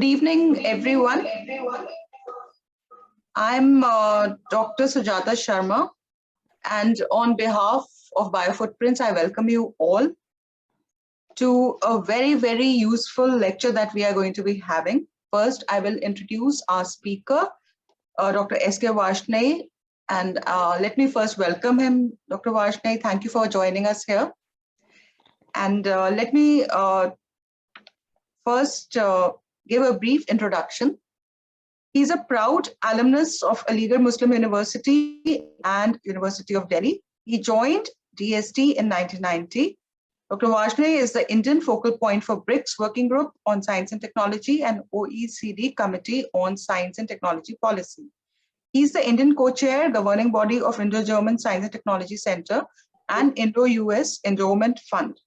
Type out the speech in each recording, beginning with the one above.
evening, everyone. I'm Dr. Sujata Sharma, and on behalf of Biofootprints, I welcome you all to a very useful lecture that we are going to be having. First, I will introduce our speaker, Dr. SK Varshney, and let me first welcome him. Dr. Varshney, thank you for joining us here. And let me first give a brief introduction. He's a proud alumnus of Aligarh Muslim University and University of Delhi. He joined DST in 1990. Dr. Varshney is the Indian focal point for BRICS Working Group on Science and Technology and OECD Committee on Science and Technology Policy. He's the Indian co-chair, governing body of Indo-German Science and Technology Center and Indo-US Endowment Fund.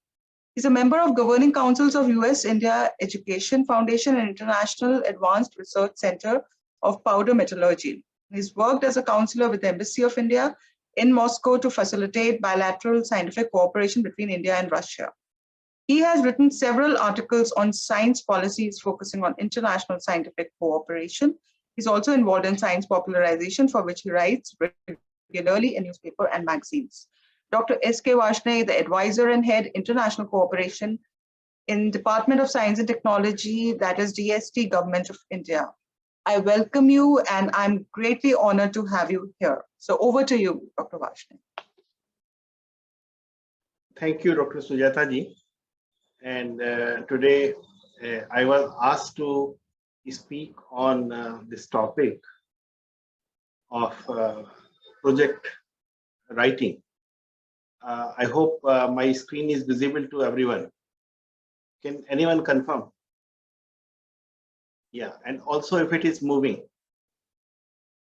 He's a member of governing councils of US-India Education Foundation and International Advanced Research Center of Powder Metallurgy. He's worked as a counselor with the Embassy of India in Moscow to facilitate bilateral scientific cooperation between India and Russia. He has written several articles on science policies focusing on international scientific cooperation. He's also involved in science popularization, for which he writes regularly in newspaper and magazines. Dr. SK Varshney, the advisor and head international cooperation in Department of Science and Technology, that is DST, Government of India. I welcome you and I'm greatly honored to have you here. So over to you, Dr. Varshney. Thank you, Dr. Sujata ji. And today I was asked to speak on this topic of project writing. I hope my screen is visible to everyone. Can anyone confirm? Yeah, and also if it is moving.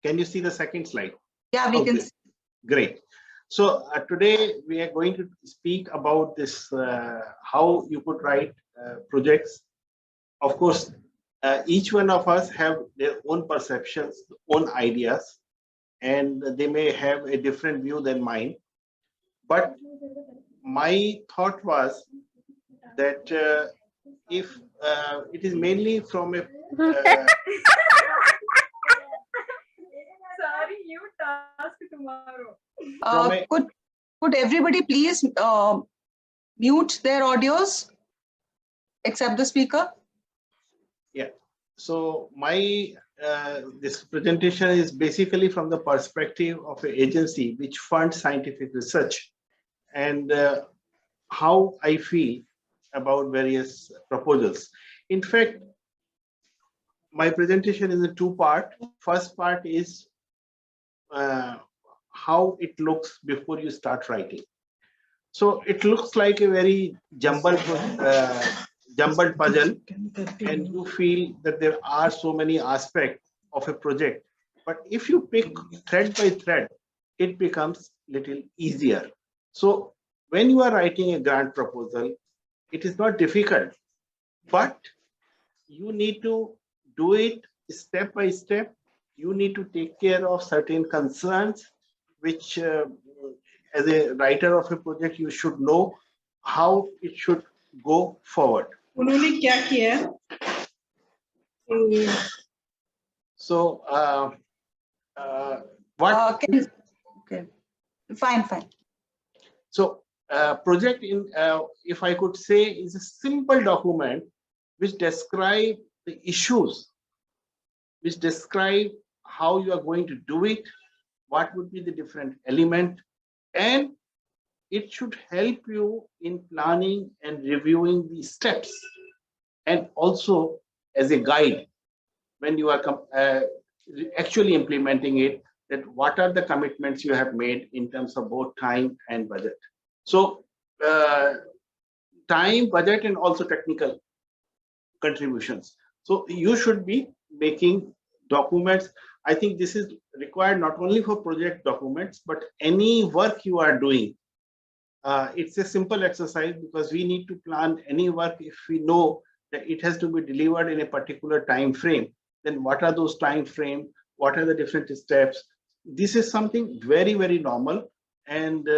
Can you see the second slide? Yeah, we can see. Great. So today we are going to speak about this, how you could write projects. Of course, each one of us have their own perceptions, own ideas, and they may have a different view than mine. But my thought was that if it is mainly from a Sorry, you task tomorrow. Could everybody please mute their audios except the speaker? Yeah. So my this presentation is basically from the perspective of an agency which funds scientific research and how I feel about various proposals. In fact, my presentation is in two parts. First part is how it looks before you start writing. So it looks like a very jumbled puzzle, and you feel that there are so many aspects of a project. But if you pick thread by thread, it becomes little easier. So when you are writing a grant proposal, it is not difficult, but you need to do it step by step. You need to take care of certain concerns, which as a writer of a project, you should know how it should go forward. So what? Okay, fine. So project in, if I could say, is a simple document which describe the issues, which describe how you are going to do it, what would be the different element, and it should help you in planning and reviewing the steps, and also as a guide when you are actually implementing it, that what are the commitments you have made in terms of both time and budget. So time, budget, and also technical contributions. So you should be making documents. I think this is required not only for project documents, but any work you are doing. It's a simple exercise because we need to plan any work. If we know that it has to be delivered in a particular time frame, then what are those time frame? What are the different steps? This is something very normal, and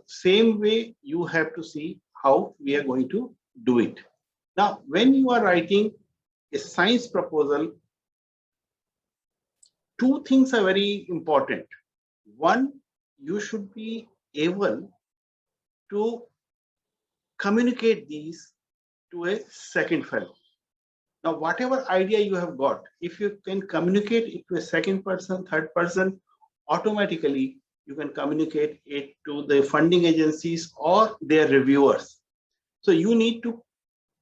same way you have to see how we are going to do it. Now, when you are writing a science proposal, two things are very important. One, you should be able to communicate these to a second fellow. Now, whatever idea you have got, if you can communicate it to a second person, third person, automatically you can communicate it to the funding agencies or their reviewers. So you need to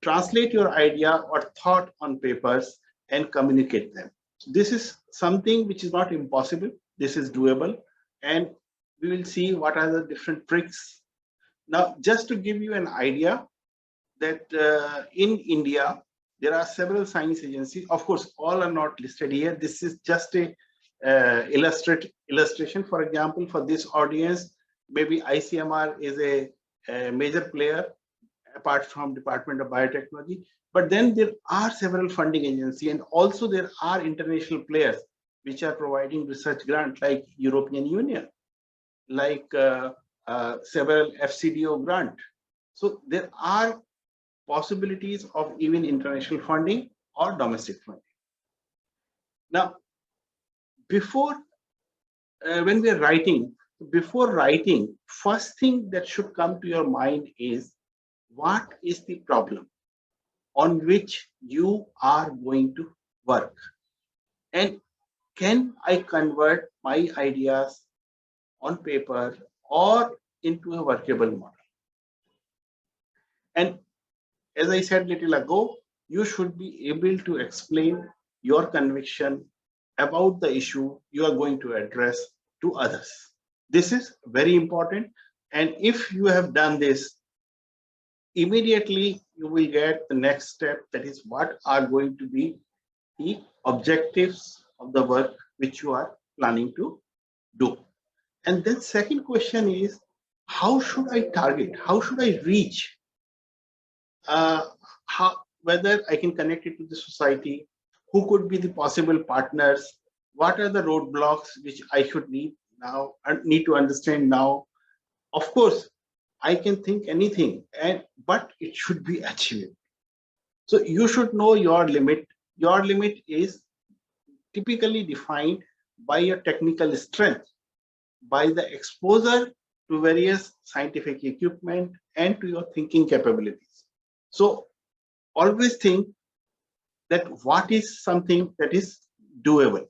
translate your idea or thought on papers and communicate them. So this is something which is not impossible. This is doable, and we will see what are the different tricks. Now, just to give you an idea that in India, there are several science agencies. Of course, all are not listed here. This is just a illustration. For example, for this audience, maybe ICMR is a major player apart from Department of Biotechnology. But then there are several funding agencies, and also there are international players which are providing research grants, like European Union, like several FCDO grant. So there are possibilities of even international funding or domestic funding. Now, before when we are writing, first thing that should come to your mind is, what is the problem on which you are going to work? And can I convert my ideas on paper or into a workable model? And as I said a little ago, you should be able to explain your conviction about the issue you are going to address to others. This is very important. And if you have done this, immediately you will get the next step, that is what are going to be the objectives of the work which you are planning to do. And then second question is, how should I target? How should I reach? Whether I can connect it to the society, who could be the possible partners, what are the roadblocks which I should need to understand now. Of course, I can think anything, but it should be achievable. So you should know your limit. Your limit is typically defined by your technical strength, by the exposure to various scientific equipment, and to your thinking capabilities. So always think that what is something that is doable.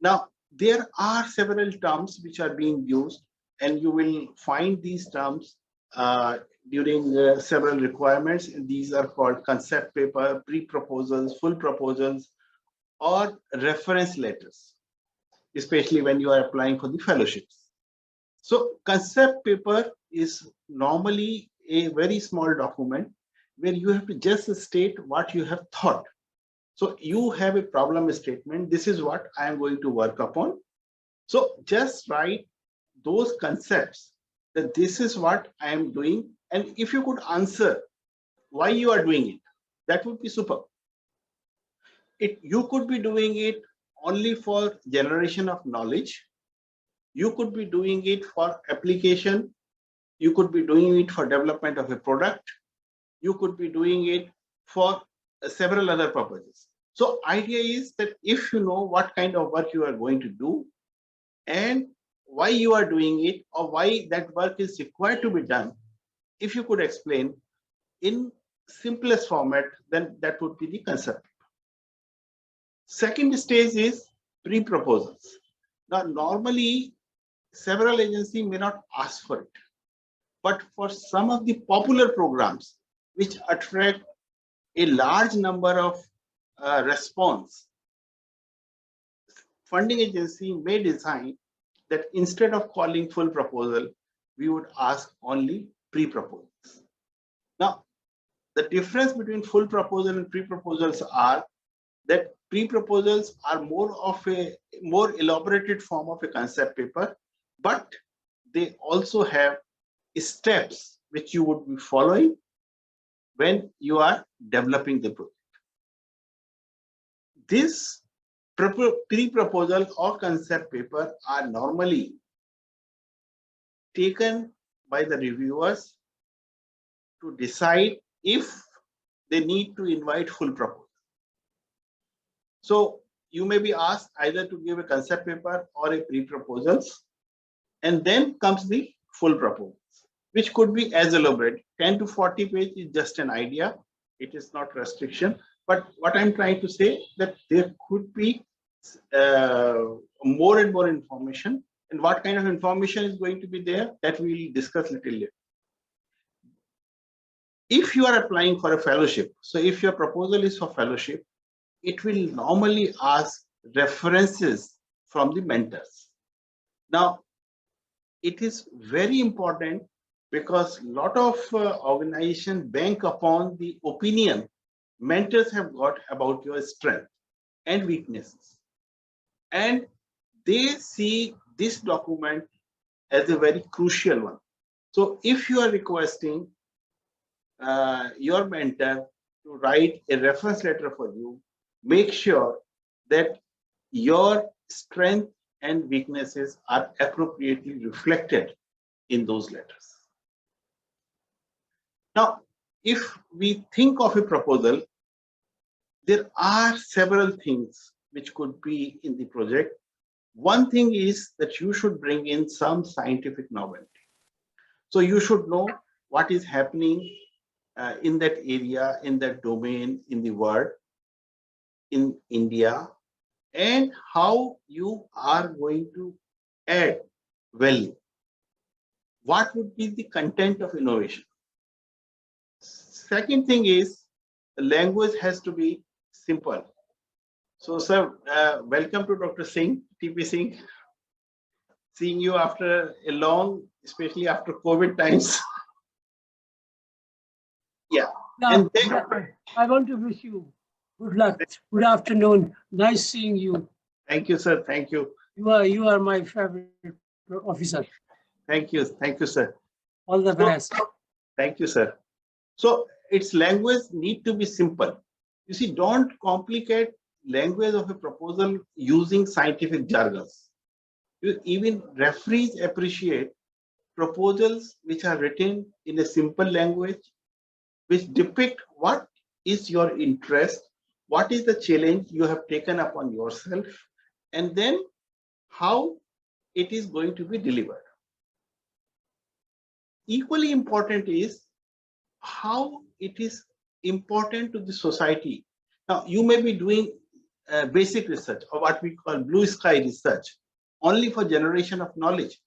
Now, there are several terms which are being used, and you will find these terms during several requirements. And these are called concept paper, pre-proposals, full proposals, or reference letters, especially when you are applying for the fellowships. So concept paper is normally a very small document where you have to just state what you have thought. So you have a problem statement. This is what I am going to work upon. So just write those concepts, that this is what I am doing. And if you could answer why you are doing it, that would be super. You could be doing it only for generation of knowledge. You could be doing it for application. You could be doing it for development of a product. You could be doing it for several other purposes. So idea is that if you know what kind of work you are going to do and why you are doing it, or why that work is required to be done, if you could explain in simplest format, then that would be the concept. Second stage is pre-proposals. Now, normally, several agencies may not ask for it, but for some of the popular programs which attract a large number of response, funding agency may design that instead of calling full proposal, we would ask only pre-proposals. Now, the difference between full proposal and pre-proposals are that pre-proposals are more of a more elaborated form of a concept paper, but they also have steps which you would be following when you are developing the project. This pre-proposal or concept paper are normally taken by the reviewers to decide if they need to invite full proposal. So you may be asked either to give a concept paper or a pre-proposals, and then comes the full proposals, which could be as elaborate. 10 to 40 pages is just an idea. It is not restriction. But what I'm trying to say that there could be more and more information. And what kind of information is going to be there, that we will discuss a little later. If you are applying for a fellowship, so if your proposal is for fellowship, it will normally ask references from the mentors. Now, it is very important because a lot of organizations bank upon the opinion mentors have got about your strength and weaknesses. And they see this document as a very crucial one. So if you are requesting your mentor to write a reference letter for you, make sure that your strength and weaknesses are appropriately reflected in those letters. Now, if we think of a proposal, there are several things which could be in the project. One thing is that you should bring in some scientific novelty. So you should know what is happening in that area, in that domain, in the world, in India, and how you are going to add value. What would be the content of innovation? Second thing is, the language has to be simple. So, sir, welcome to Dr. Singh, TP Singh. Seeing you after a long, especially after COVID times. Yeah. And then, I want to wish you good luck. Good afternoon. Nice seeing you. Thank you, sir. Thank you. You are my favorite officer. Thank you. Thank you, sir. All the best. Thank you, sir. So its language need to be simple. You see, don't complicate language of a proposal using scientific jargons. Even referees appreciate proposals which are written in a simple language, which depict what is your interest, what is the challenge you have taken upon yourself, and then how it is going to be delivered. Equally important is how it is important to the society. Now, you may be doing basic research or what we call blue sky research only for generation of knowledge.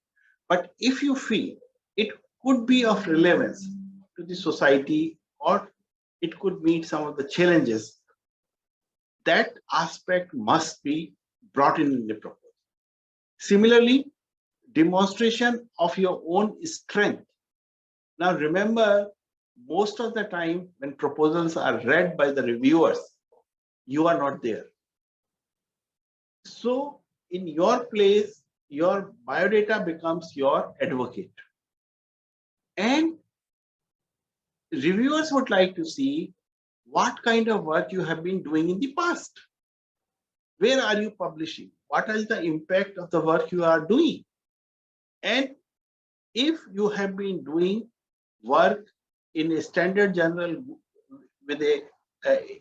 But if you feel it could be of relevance to the society or it could meet some of the challenges, that aspect must be brought in the proposal. Similarly, demonstration of your own strength. Now remember, most of the time when proposals are read by the reviewers, you are not there. So in your place, your biodata becomes your advocate. And reviewers would like to see what kind of work you have been doing in the past. Where are you publishing? What is the impact of the work you are doing? And if you have been doing work in a standard journal with a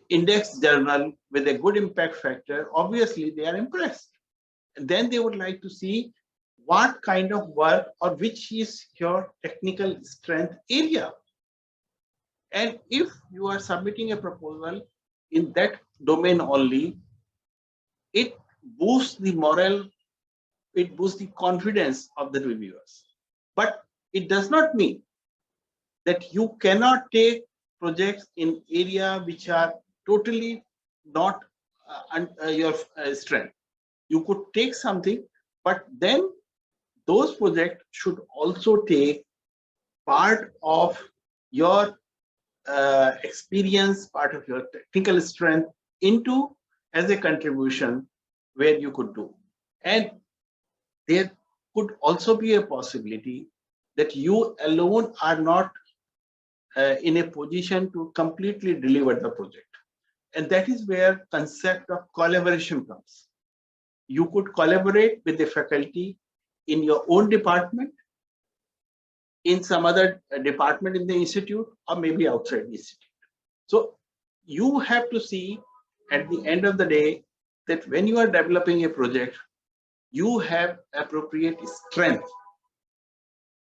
index journal with a good impact factor, obviously they are impressed. And then they would like to see what kind of work or which is your technical strength area. And if you are submitting a proposal in that domain only, it boosts the morale, it boosts the confidence of the reviewers. But it does not mean that you cannot take projects in area which are totally not your strength. You could take something, but then those projects should also take part of your experience, part of your technical strength into as a contribution where you could do. And there could also be a possibility that you alone are not in a position to completely deliver the project. And that is where concept of collaboration comes. You could collaborate with the faculty in your own department, in some other department in the institute, or maybe outside the institute. So you have to see at the end of the day that when you are developing a project, you have appropriate strength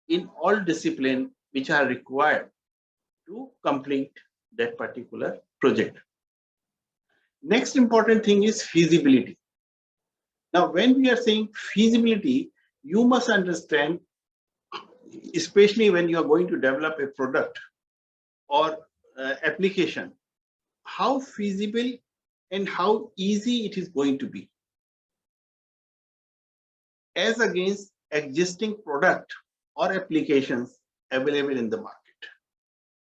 in all disciplines which are required to complete that particular project. Next important thing is feasibility. Now, when we are saying feasibility, you must understand, especially when you are going to develop a product or application, how feasible and how easy it is going to be as against existing product or applications available in the market.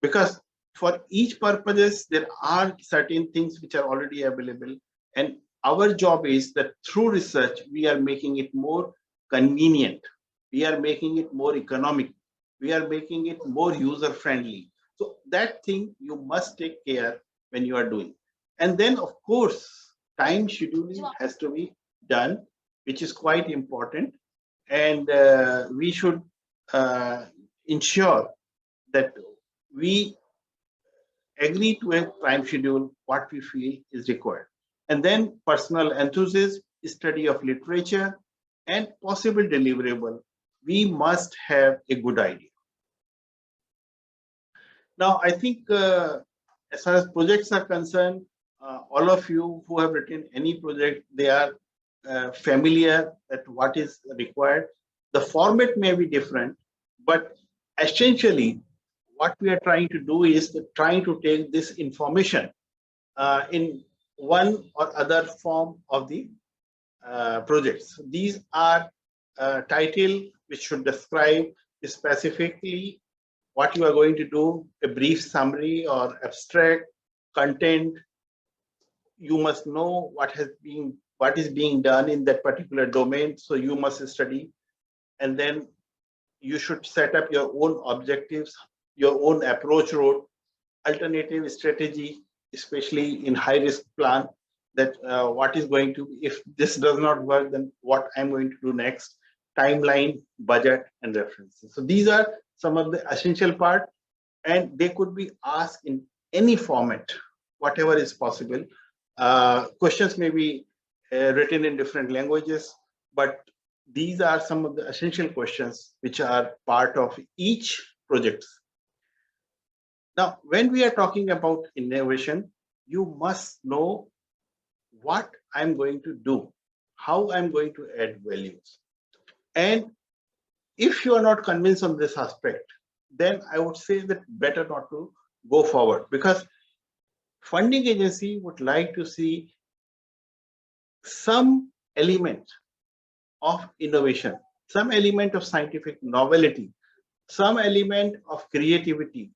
Because for each purposes, there are certain things which are already available, and our job is that through research, we are making it more convenient, we are making it more economic, we are making it more user-friendly. So that thing you must take care when you are doing. And then, of course, time scheduling has to be done, which is quite important. And we should ensure that we agree to a time schedule, what we feel is required. And then personal enthusiasm, study of literature, and possible deliverable. We must have a good idea. Now, I think as far as projects are concerned, all of you who have written any project, they are familiar that what is required. The format may be different, but essentially what we are trying to do is trying to take this information in one or other form of the projects. These are title which should describe specifically what you are going to do, a brief summary or abstract content. You must know what is being done in that particular domain, so you must study, and then you should set up your own objectives, your own approach road, alternative strategy, especially in high risk plan, that what is going to, if this does not work, then what I'm going to do next, timeline, budget, and references. So these are some of the essential part, and they could be asked in any format, whatever is possible. Questions may be written in different languages, but these are some of the essential questions which are part of each project. Now, when we are talking about innovation, you must know what I'm going to do, how I'm going to add values. And if you are not convinced on this aspect, then I would say that better not to go forward, because funding agency would like to see some element of innovation, some element of scientific novelty, some element of creativity.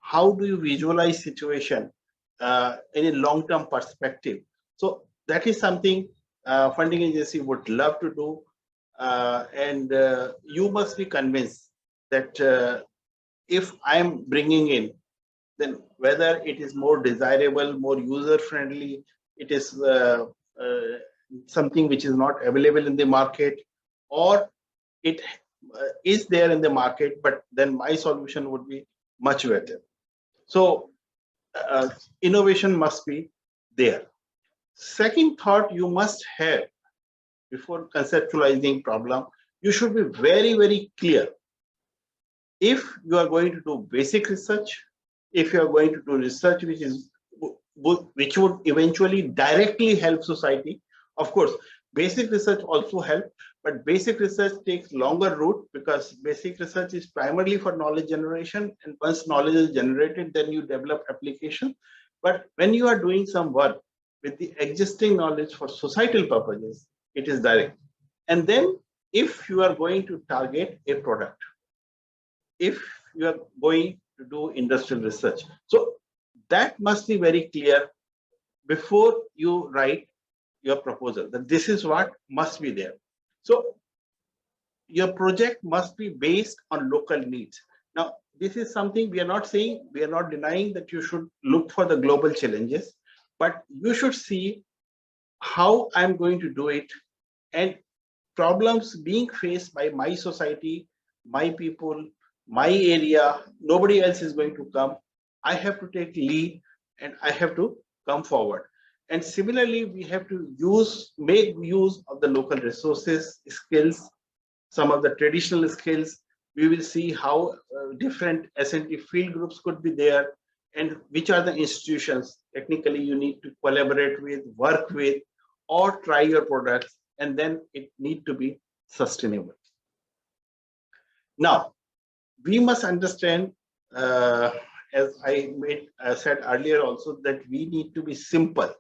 How do you visualize situation in a long-term perspective? So that is something funding agency would love to do, and you must be convinced that if I'm bringing in, then whether it is more desirable, more user-friendly, it is something which is not available in the market, or it is there in the market, but then my solution would be much better. So innovation must be there. Second thought you must have before conceptualizing problem, you should be very, very clear. If you are going to do basic research, if you are going to do research which would eventually directly help society, of course, basic research also helps, but basic research takes longer route, because basic research is primarily for knowledge generation, and once knowledge is generated, then you develop application. But when you are doing some work with the existing knowledge for societal purposes, it is direct. And then if you are going to target a product, if you are going to do industrial research, so that must be very clear before you write your proposal, that this is what must be there. So your project must be based on local needs. Now, this is something we are not saying, we are not denying that you should look for the global challenges, but you should see how I'm going to do it, and problems being faced by my society, my people, my area, nobody else is going to come. I have to take lead and I have to come forward. And similarly, we have to make use of the local resources, skills, some of the traditional skills. We will see how different S&T field groups could be there, and which are the institutions technically you need to collaborate with, work with, or try your products, and then it need to be sustainable. Now, we must understand, as I said earlier also, that we need to be simple.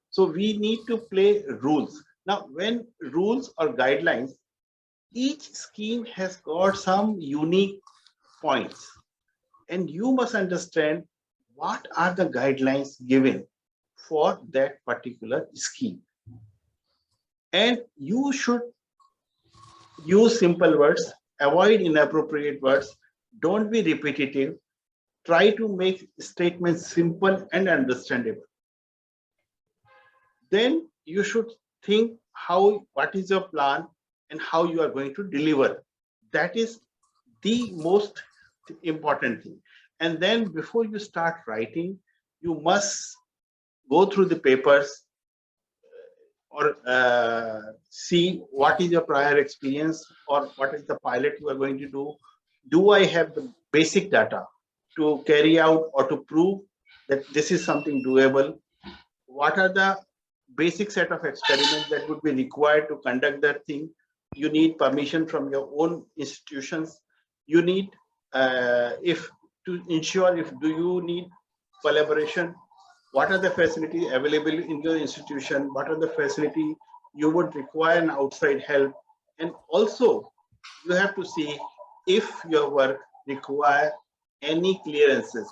So we need to play rules. Now, when rules or guidelines, each scheme has got some unique points, and you must understand what are the guidelines given for that particular scheme. And you should use simple words, avoid inappropriate words, don't be repetitive, try to make statements simple and understandable. Then you should think what is your plan and how you are going to deliver. That is the most important thing. And then before you start writing, you must go through the papers or see what is your prior experience or what is the pilot you are going to do. Do I have the basic data to carry out or to prove that this is something doable? What are the basic set of experiments that would be required to conduct that thing? You need permission from your own institutions. You need, to ensure do you need collaboration? What are the facilities available in your institution? What are the facilities you would require an outside help? And also, you have to see if your work require any clearances,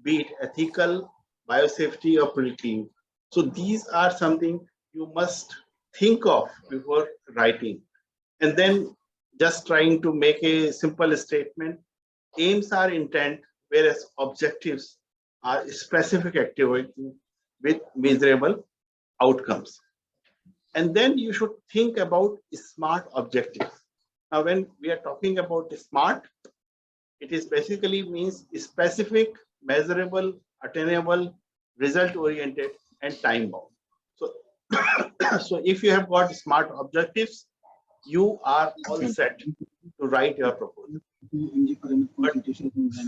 be it ethical, biosafety, or political. So these are something you must think of before writing. And then just trying to make a simple statement. Aims are intent, whereas objectives are specific activity with measurable outcomes. And then you should think about SMART objectives. Now, when we are talking about SMART, it is basically means specific, measurable, attainable, result-oriented, and time-bound. So, so if you have got SMART objectives, you are all set to write your proposal. But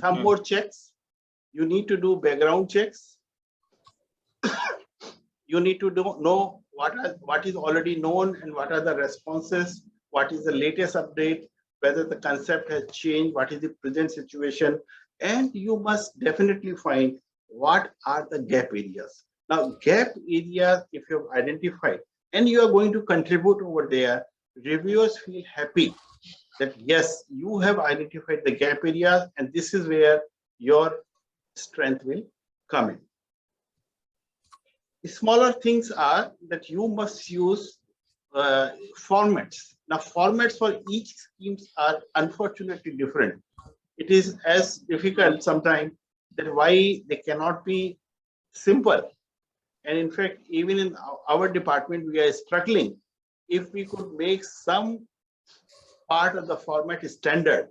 some more checks. You need to do background checks. You need to know what is already known and what are the responses, what is the latest update, whether the concept has changed, what is the present situation, and you must definitely find what are the gap areas. Now, gap areas, if you have identified and you are going to contribute over there, reviewers feel happy that yes, you have identified the gap areas and this is where your strength will come in. The smaller things are that you must use formats. Now, formats for each schemes are unfortunately different. It is as difficult sometimes that why they cannot be simple. And in fact, even in our department, we are struggling. If we could make some part of the format standard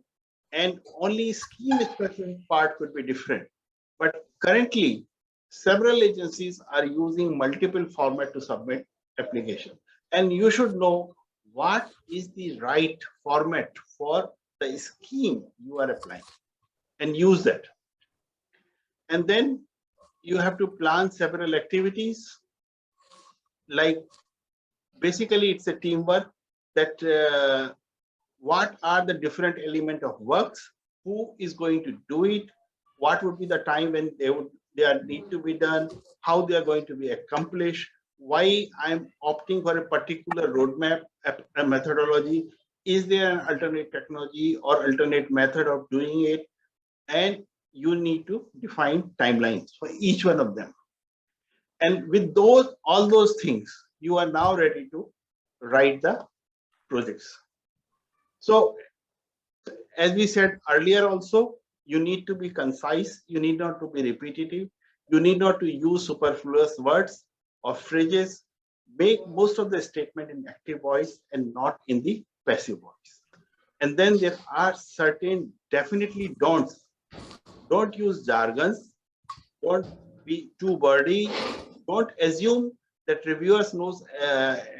and only scheme specific part could be different. But currently, several agencies are using multiple formats to submit application. And you should know what is the right format for the scheme you are applying and use that. And then you have to plan several activities. Like basically it's a teamwork that what are the different element of works, who is going to do it, what would be the time when they need to be done, how they are going to be accomplished, why I'm opting for a particular roadmap, a methodology, is there an alternate technology or alternate method of doing it, and you need to define timelines for each one of them. And with all those things, you are now ready to write the projects. So as we said earlier also, you need to be concise, you need not to be repetitive, you need not to use superfluous words or phrases. Make most of the statement in active voice and not in the passive voice. And then there are certain definitely don'ts. Don't use jargons, don't be too wordy. Don't assume that reviewers knows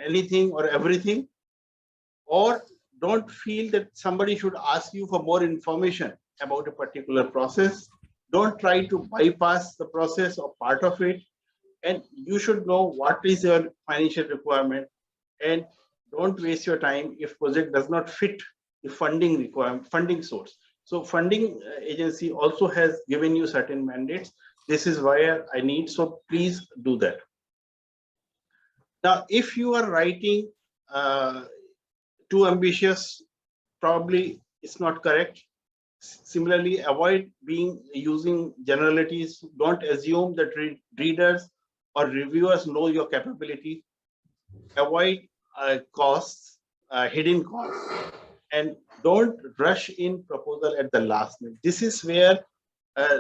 anything or everything, or don't feel that somebody should ask you for more information about a particular process. Don't try to bypass the process or part of it. And you should know what is your financial requirement, and don't waste your time if project does not fit the funding requirement, funding source. So funding agency also has given you certain mandates. This is why I need, so please do that. Now, if you are writing too ambitious, probably it's not correct. Similarly, avoid using generalities. Don't assume that readers or reviewers know your capability. Avoid costs, hidden costs, and don't rush in proposal at the last minute. This is where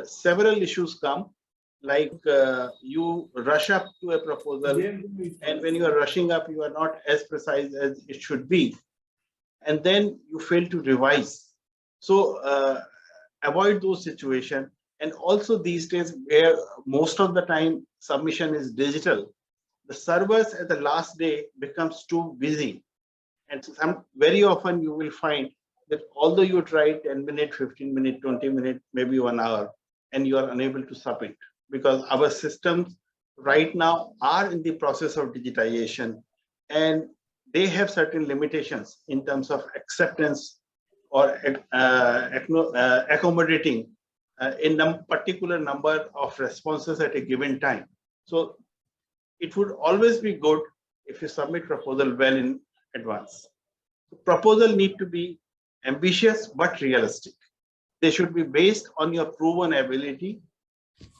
several issues come, like you rush up to a proposal, and when you are rushing up, you are not as precise as it should be, and then you fail to revise. So avoid those situations. And also these days, where most of the time submission is digital, the servers at the last day becomes too busy. And very often you will find that although you tried 10 minutes, 15 minutes, 20 minutes, maybe 1 hour, and you are unable to submit, because our systems right now are in the process of digitization, and they have certain limitations in terms of acceptance or accommodating a particular number of responses at a given time. So it would always be good if you submit proposal well in advance. Proposal need to be ambitious but realistic. They should be based on your proven ability.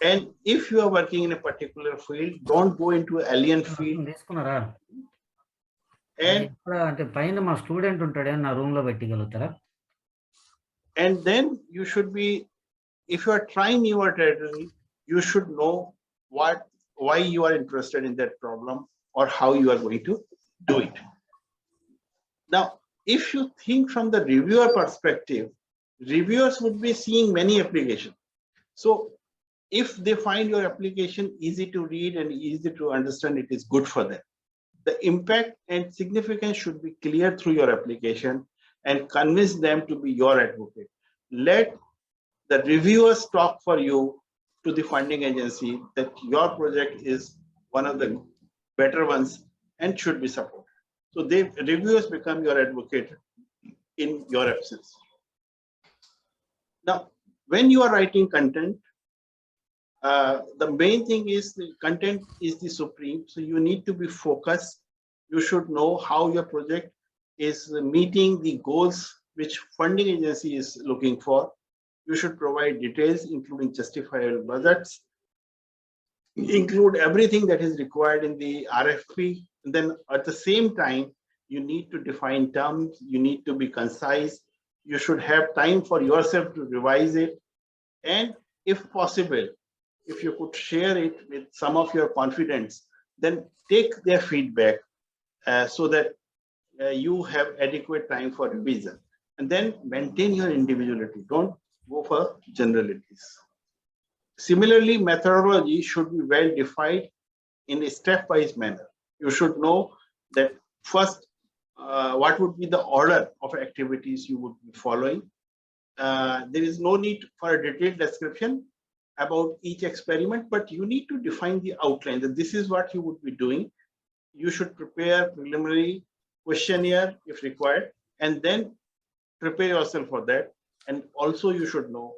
And if you are working in a particular field, don't go into alien field. And then you should be, if you are trying newer territory, you should know why you are interested in that problem or how you are going to do it. Now, if you think from the reviewer perspective, reviewers would be seeing many applications. So if they find your application easy to read and easy to understand, it is good for them. The impact and significance should be clear through your application, and convince them to be your advocate. Let the reviewers talk for you to the funding agency that your project is one of the better ones and should be supported. So reviewers become your advocate in your absence. Now, when you are writing content, the main thing is the content is the supreme. So you need to be focused. You should know how your project is meeting the goals which funding agency is looking for. You should provide details, including justifiable budgets, include everything that is required in the RFP. And then at the same time, you need to define terms. You need to be concise. You should have time for yourself to revise it. And if possible, if you could share it with some of your confidants, then take their feedback so that you have adequate time for revision. And then maintain your individuality. Don't go for generalities. Similarly, methodology should be well defined in a stepwise manner. You should know that first, what would be the order of activities you would be following. There is no need for a detailed description about each experiment, but you need to define the outline that this is what you would be doing. You should prepare preliminary questionnaire if required, and then prepare yourself for that. And also you should know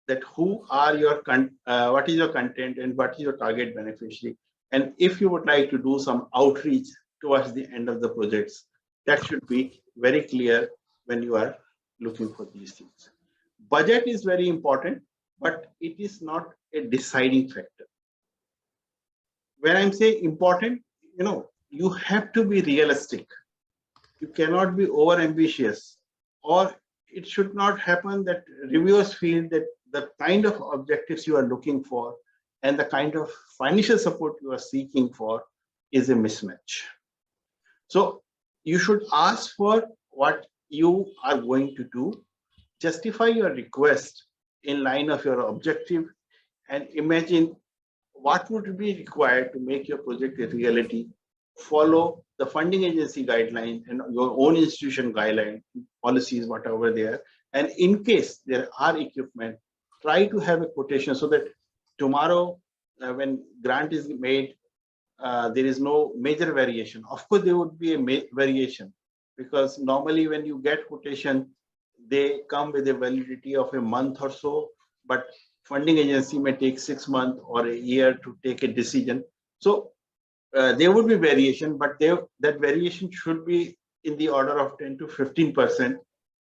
that who are your what is your content and what is your target beneficiary. And if you would like to do some outreach towards the end of the projects, that should be very clear when you are looking for these things. Budget is very important, but it is not a deciding factor. When I'm saying important, you have to be realistic. You cannot be over ambitious, or it should not happen that reviewers feel that the kind of objectives you are looking for and the kind of financial support you are seeking for is a mismatch. So you should ask for what you are going to do, justify your request in line of your objective, and imagine what would be required to make your project a reality? Follow the funding agency guideline and your own institution guideline, policies, whatever they are. And in case there are equipment, try to have a quotation so that tomorrow when grant is made, there is no major variation. Of course, there would be a variation because normally when you get quotation, they come with a validity of a month or so, but funding agency may take 6 months or a year to take a decision. So there would be variation, but that variation should be in the order of 10 to 15%,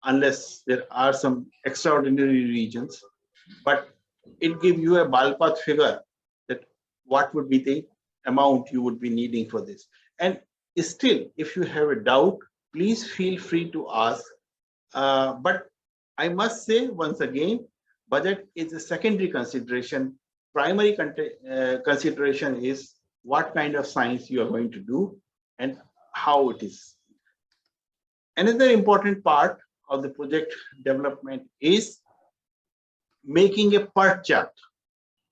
unless there are some extraordinary regions. But it gives you a ballpark figure that what would be the amount you would be needing for this. And still, if you have a doubt, please feel free to ask. But I must say once again, budget is a secondary consideration. Primary consideration is what kind of science you are going to do and how it is. Another important part of the project development is making a PERT chart.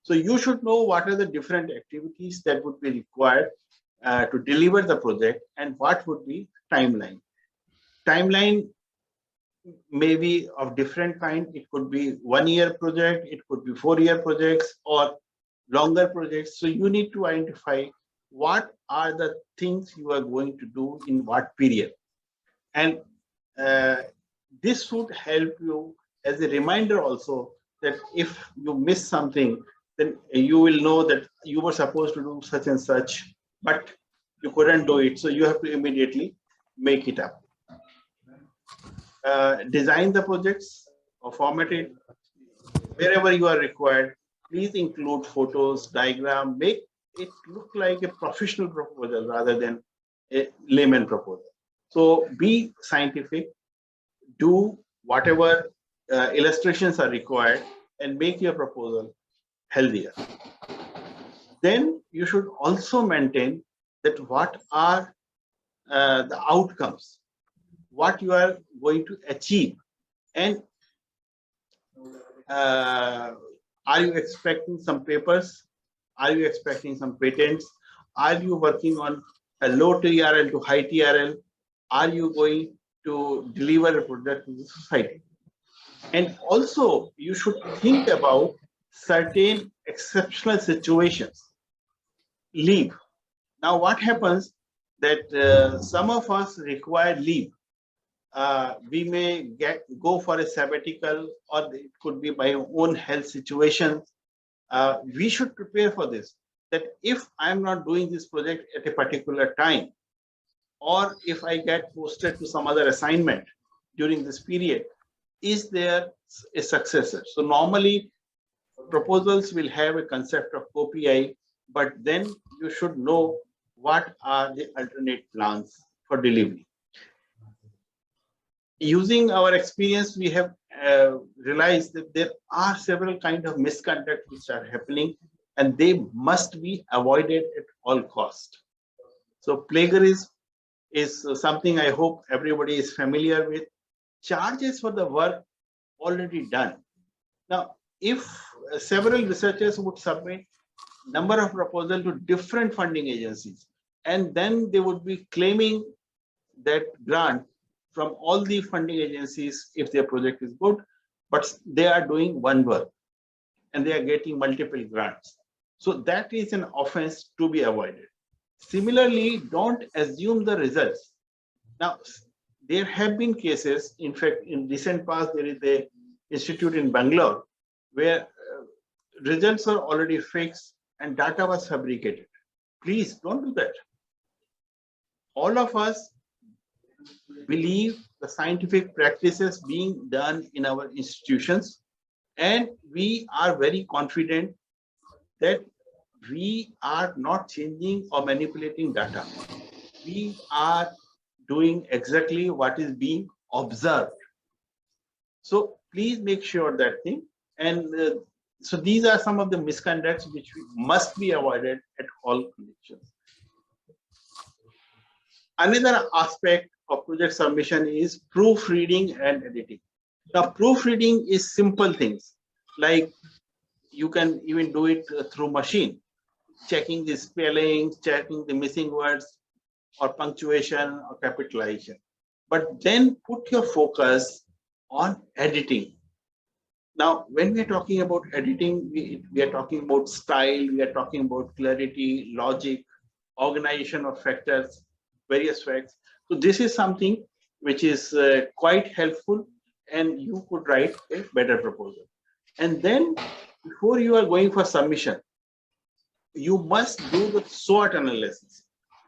So you should know what are the different activities that would be required to deliver the project and what would be timeline. Timeline may be of different kind. It could be 1 year project, it could be 4-year projects or longer projects. So you need to identify what are the things you are going to do in what period. And this would help you as a reminder also that if you miss something, then you will know that you were supposed to do such and such, but you couldn't do it. So you have to immediately make it up. Design the projects or format it. Wherever you are required, please include photos, diagram, make it look like a professional proposal rather than a layman proposal. So be scientific, do whatever illustrations are required and make your proposal healthier. Then you should also maintain that what are the outcomes, what you are going to achieve, and are you expecting some papers? Are you expecting some patents? Are you working on a low TRL to high TRL? Are you going to deliver a product to the society? And also, you should think about certain exceptional situations. Leave. Now, what happens that some of us require leave. We may go for a sabbatical, or it could be by own health situation. We should prepare for this, that if I'm not doing this project at a particular time, or if I get posted to some other assignment during this period, is there a successor? So normally proposals will have a concept of OPI, but then you should know what are the alternate plans for delivery. Using our experience, we have realized that there are several kinds of misconduct which are happening, and they must be avoided at all cost. So plagiarism is something I hope everybody is familiar with. Charges for the work already done. Now, if several researchers would submit number of proposals to different funding agencies, and then they would be claiming that grant from all the funding agencies if their project is good, but they are doing one work and they are getting multiple grants. So that is an offense to be avoided. Similarly, don't assume the results. Now, there have been cases, in fact, in recent past, there is an institute in Bangalore where results are already fixed and data was fabricated. Please don't do that. All of us believe the scientific practices being done in our institutions, and we are very confident that we are not changing or manipulating data. We are doing exactly what is being observed. So please make sure that thing. And so these are some of the misconducts which must be avoided at all conditions. Another aspect of project submission is proofreading and editing. Now, proofreading is simple things, like you can even do it through machine. checking the spelling, checking the missing words or punctuation or capitalization. But then put your focus on editing. Now, when we are talking about editing, we are talking about style, we are talking about clarity, logic, organization of factors, various facts. So this is something which is quite helpful, and you could write a better proposal. And then before you are going for submission, you must do the SWOT analysis.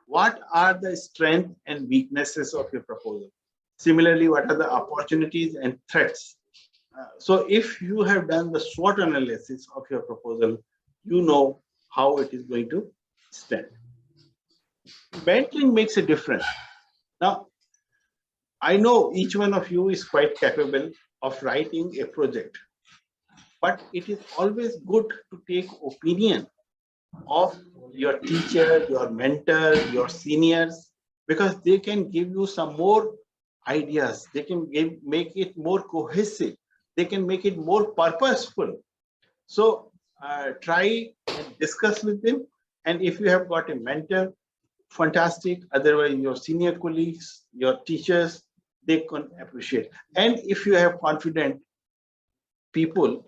What are the strengths and weaknesses of your proposal? Similarly, what are the opportunities and threats? So if you have done the SWOT analysis of your proposal, you know how it is going to stand. Mentoring makes a difference. Now, I know each one of you is quite capable of writing a project, but it is always good to take opinion of your teacher, your mentor, your seniors, because they can give you some more ideas. They can make it more cohesive. They can make it more purposeful. So try and discuss with them. And if you have got a mentor, fantastic. Otherwise, your senior colleagues, your teachers, they can appreciate. And if you have confident people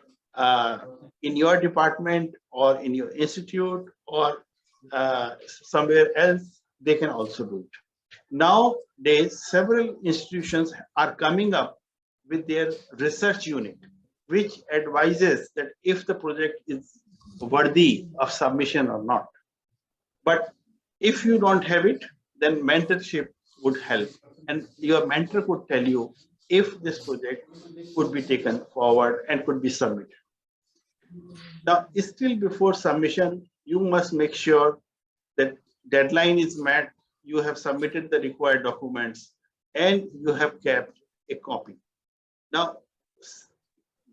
in your department or in your institute or somewhere else, they can also do it. Nowadays, several institutions are coming up with their research unit, which advises that if the project is worthy of submission or not. But if you don't have it, then mentorship would help. And your mentor could tell you if this project could be taken forward and could be submitted. Now, still before submission, you must make sure that deadline is met, you have submitted the required documents, and you have kept a copy. Now,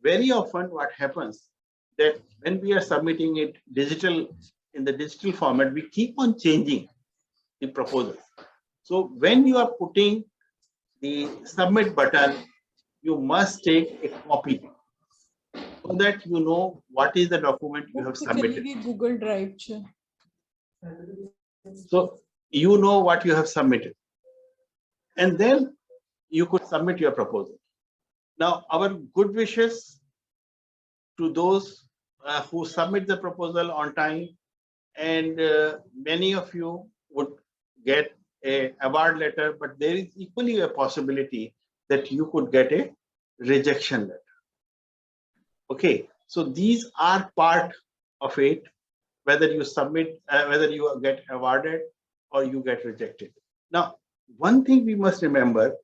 very often what happens that when we are submitting it in the digital format, we keep on changing the proposal. So when you are putting the submit button, you must take a copy so that you know what is the document you have submitted. Google Drive. So you know what you have submitted. And then you could submit your proposal. Now, our good wishes to those who submit the proposal on time, and many of you would get an award letter, but there is equally a possibility that you could get a rejection letter. Okay, so these are part of it, whether you submit, whether you get awarded or you get rejected. Now, one thing we must remember,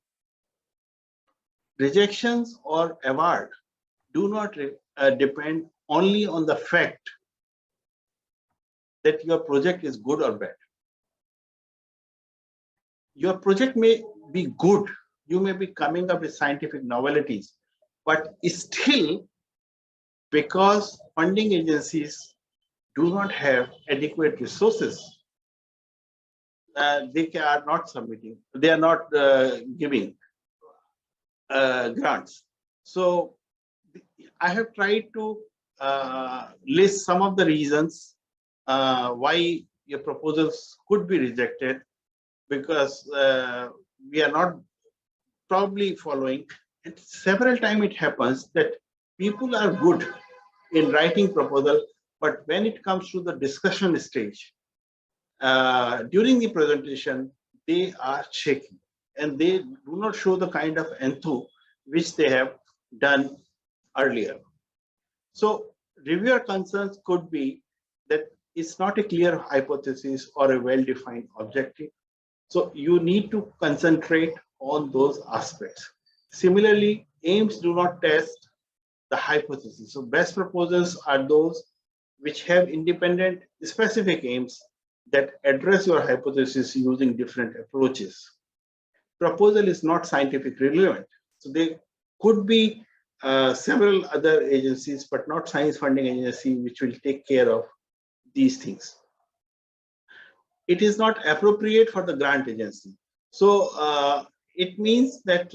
rejections or award do not depend only on the fact that your project is good or bad. Your project may be good, you may be coming up with scientific novelties, but still, because funding agencies do not have adequate resources, they are not submitting, they are not giving grants. So I have tried to list some of the reasons why your proposals could be rejected, because we are not probably following. And several times it happens that people are good in writing proposal, but when it comes to the discussion stage, during the presentation, they are shaky and they do not show the kind of enthusiasm which they have done earlier. So reviewer concerns could be that it's not a clear hypothesis or a well-defined objective. So you need to concentrate on those aspects. Similarly, aims do not test the hypothesis. So best proposals are those which have independent specific aims that address your hypothesis using different approaches. Proposal is not scientifically relevant. So there could be several other agencies, but not science funding agency, which will take care of these things. It is not appropriate for the grant agency. So it means that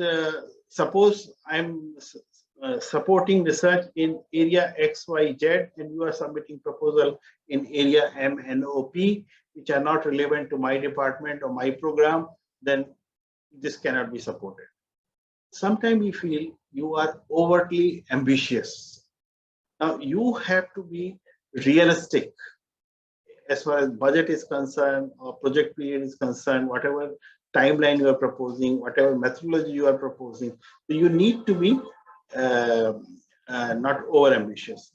suppose I'm supporting research in area XYZ, and you are submitting proposal in area MNOP, which are not relevant to my department or my program, then this cannot be supported. Sometimes we feel you are overtly ambitious. Now you have to be realistic as far as budget is concerned or project period is concerned, whatever timeline you are proposing, whatever methodology you are proposing. So you need to be not over ambitious.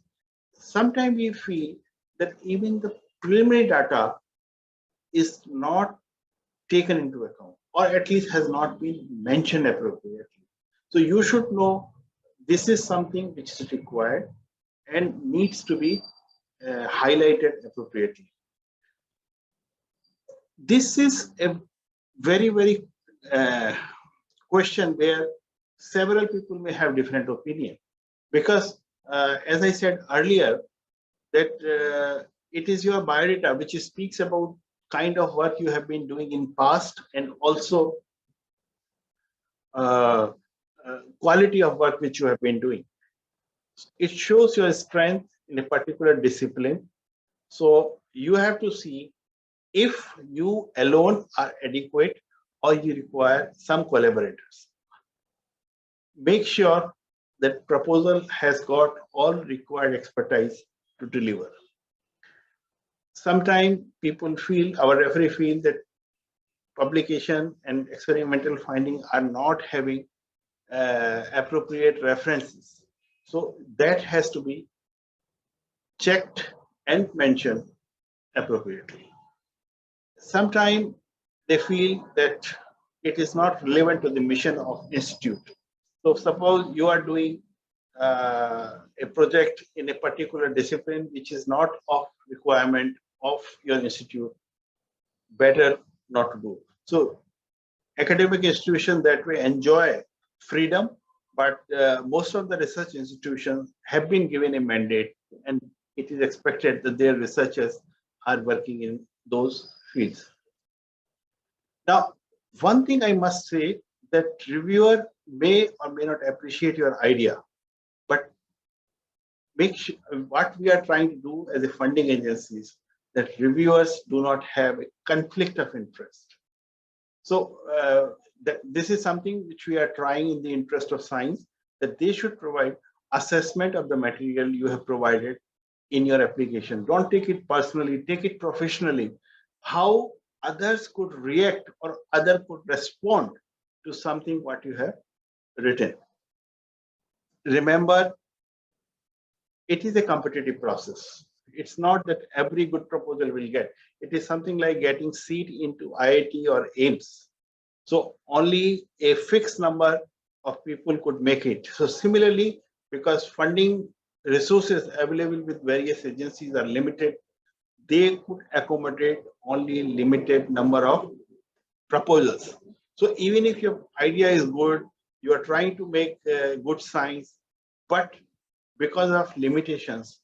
Sometimes we feel that even the preliminary data is not taken into account, or at least has not been mentioned appropriately. So you should know this is something which is required and needs to be highlighted appropriately. This is a very question where several people may have different opinion, because as I said earlier, that it is your biodata which speaks about kind of work you have been doing in past, and also quality of work which you have been doing. It shows your strength in a particular discipline. So you have to see if you alone are adequate or you require some collaborators. Make sure that proposal has got all required expertise to deliver. Sometimes people feel, our referee feel, that publication and experimental findings are not having appropriate references. So that has to be checked and mentioned appropriately. Sometimes they feel that it is not relevant to the mission of institute. So suppose you are doing a project in a particular discipline which is not of requirement of your institute, better not to do. So academic institutions that way enjoy freedom, but most of the research institutions have been given a mandate, and it is expected that their researchers are working in those fields. Now, one thing I must say, that reviewer may or may not appreciate your idea, but make sure what we are trying to do as a funding agencies, that reviewers do not have a conflict of interest. So this is something which we are trying in the interest of science, that they should provide assessment of the material you have provided in your application. Don't take it personally, take it professionally. How others could react or other could respond to something what you have written. Remember, it is a competitive process. It's not that every good proposal will get. It is something like getting seat into IIT or AIMS. So only a fixed number of people could make it. So similarly, because funding resources available with various agencies are limited, they could accommodate only limited number of proposals. So even if your idea is good, you are trying to make good science, but because of limitations,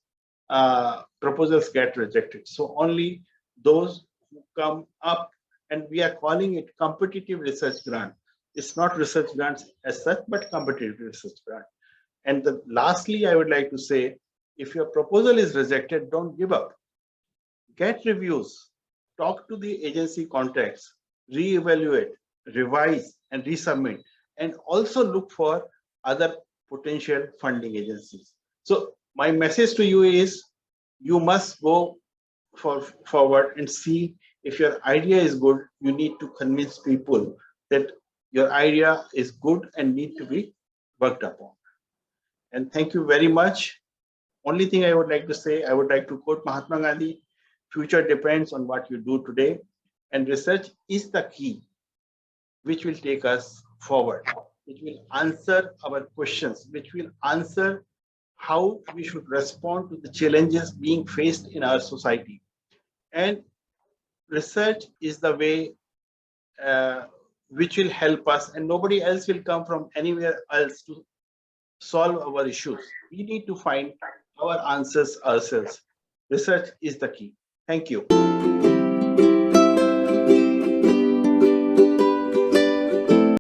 proposals get rejected. So only those who come up, and we are calling it competitive research grant. It's not research grants as such, but competitive research grant. And lastly, I would like to say, if your proposal is rejected, don't give up. Get reviews, talk to the agency contacts, reevaluate, revise, and resubmit, and also look for other potential funding agencies. So my message to you is, you must go forward and see if your idea is good. You need to convince people that your idea is good and need to be worked upon. And thank you very much. Only thing I would like to say, I would like to quote Mahatma Gandhi, future depends on what you do today, and research is the key which will take us forward, which will answer our questions, which will answer how we should respond to the challenges being faced in our society. And research is the way which will help us, and nobody else will come from anywhere else to solve our issues. We need to find our answers ourselves. Research is the key. Thank you.